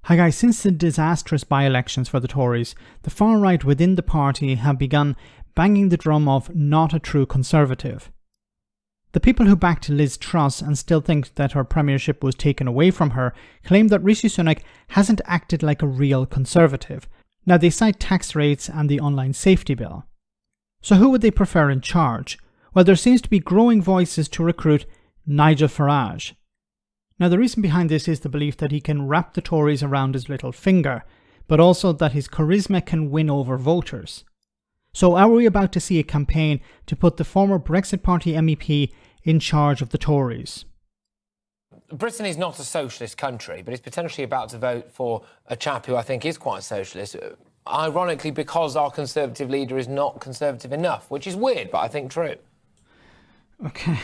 Hi guys, since the disastrous by-elections for the Tories, the far right within the party have begun banging the drum of not a true conservative. The people who backed Liz Truss and still think that her premiership was taken away from her claim that Rishi Sunak hasn't acted like a real conservative. Now they cite tax rates and the online safety bill. So who would they prefer in charge? Well, there seems to be growing voices to recruit Nigel Farage. Now the reason behind this is the belief that he can wrap the Tories around his little finger, but also that his charisma can win over voters. So are we about to see a campaign to put the former Brexit Party MEP in charge of the Tories? Britain is not a socialist country, but it's potentially about to vote for a chap who I think is quite socialist, ironically because our Conservative leader is not conservative enough, which is weird, but I think true. Okay.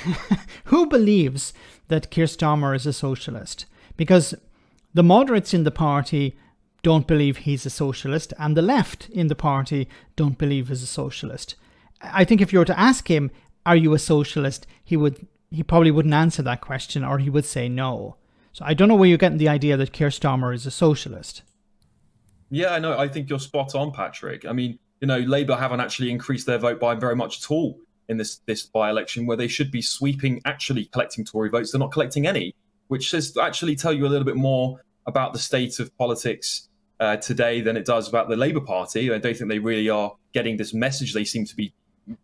Who believes that Keir Starmer is a socialist? Because the moderates in the party don't believe he's a socialist, and the left in the party don't believe he's a socialist. I think if you were to ask him, are you a socialist, he probably wouldn't answer that question, or he would say no. So I don't know where you're getting the idea that Keir Starmer is a socialist. Yeah, no, I think you're spot on, Patrick. I mean, Labour haven't actually increased their vote by very much at all in this by-election, where they should be actually collecting Tory votes. They're not collecting any, which says to actually tell you a little bit more about the state of politics today than it does about the Labour Party. I don't think they really are getting this message they seem to be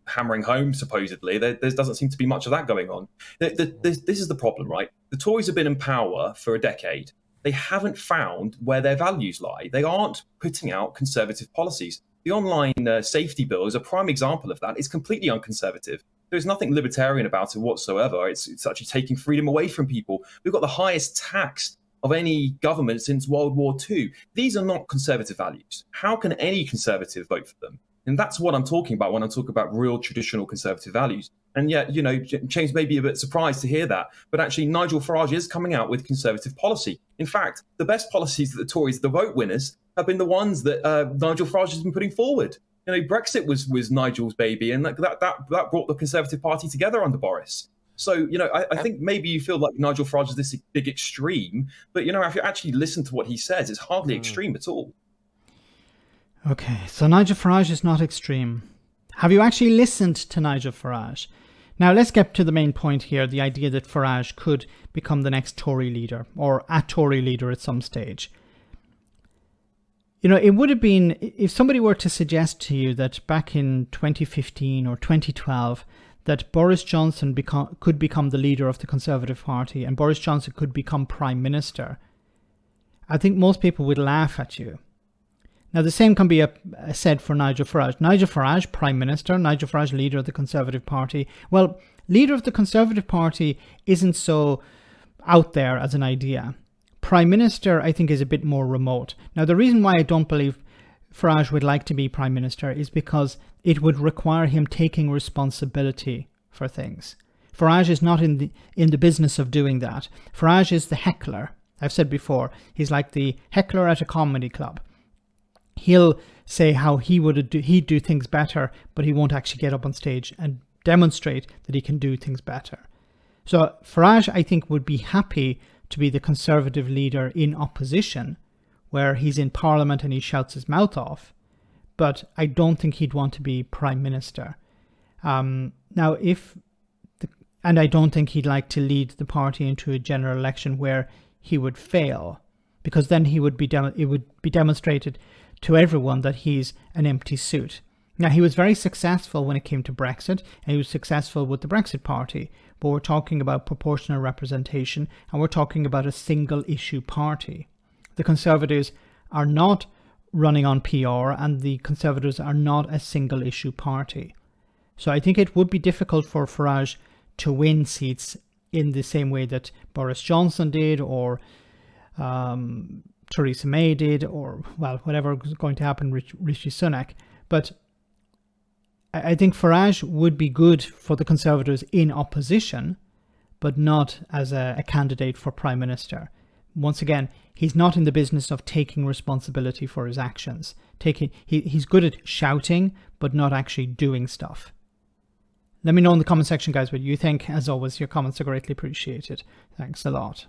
hammering home, supposedly. There doesn't seem to be much of that going on. This is the problem, right? The Tories have been in power for a decade. They haven't found where their values lie. They aren't putting out conservative policies. The online safety bill is a prime example of that. It's completely unconservative. There's nothing libertarian about it whatsoever. It's actually taking freedom away from people. We've got the highest tax of any government since World War II. These are not conservative values. How can any conservative vote for them? And that's what I'm talking about when I talk about real traditional conservative values. And yet, James may be a bit surprised to hear that, but actually Nigel Farage is coming out with conservative policy. In fact, the best policies that the Tories, the vote winners, have been the ones that Nigel Farage has been putting forward. Brexit was Nigel's baby, and that brought the Conservative Party together under Boris. So, I think maybe you feel like Nigel Farage is this big extreme, but, if you actually listen to what he says, it's hardly extreme at all. Okay, so Nigel Farage is not extreme. Have you actually listened to Nigel Farage? Now, let's get to the main point here, the idea that Farage could become the next Tory leader, or a Tory leader at some stage. It would have been, if somebody were to suggest to you that back in 2015 or 2012, that Boris Johnson could become the leader of the Conservative Party and Boris Johnson could become Prime Minister, I think most people would laugh at you. Now, the same can be said for Nigel Farage. Nigel Farage, Prime Minister, Nigel Farage, leader of the Conservative Party. Well, leader of the Conservative Party isn't so out there as an idea. Prime Minister, I think, is a bit more remote. Now, the reason why I don't believe Farage would like to be Prime Minister is because it would require him taking responsibility for things. Farage is not in the business of doing that. Farage is the heckler. I've said before, he's like the heckler at a comedy club. He'll say how he'd do things better, but he won't actually get up on stage and demonstrate that he can do things better. So Farage, I think, would be happy to be the Conservative leader in opposition, where he's in Parliament and he shouts his mouth off. But I don't think he'd want to be Prime Minister. And I don't think he'd like to lead the party into a general election where he would fail, because then it would be demonstrated to everyone that he's an empty suit. Now, he was very successful when it came to Brexit, and he was successful with the Brexit Party, but we're talking about proportional representation, and we're talking about a single-issue party. The Conservatives are not running on PR, and the Conservatives are not a single-issue party. So I think it would be difficult for Farage to win seats in the same way that Boris Johnson did, or Theresa May did, or, well, whatever is going to happen with Rishi Sunak. But I think Farage would be good for the Conservatives in opposition, but not as a candidate for Prime Minister. Once again, he's not in the business of taking responsibility for his actions. He's good at shouting, but not actually doing stuff. Let me know in the comment section, guys, what you think. As always, your comments are greatly appreciated. Thanks a lot.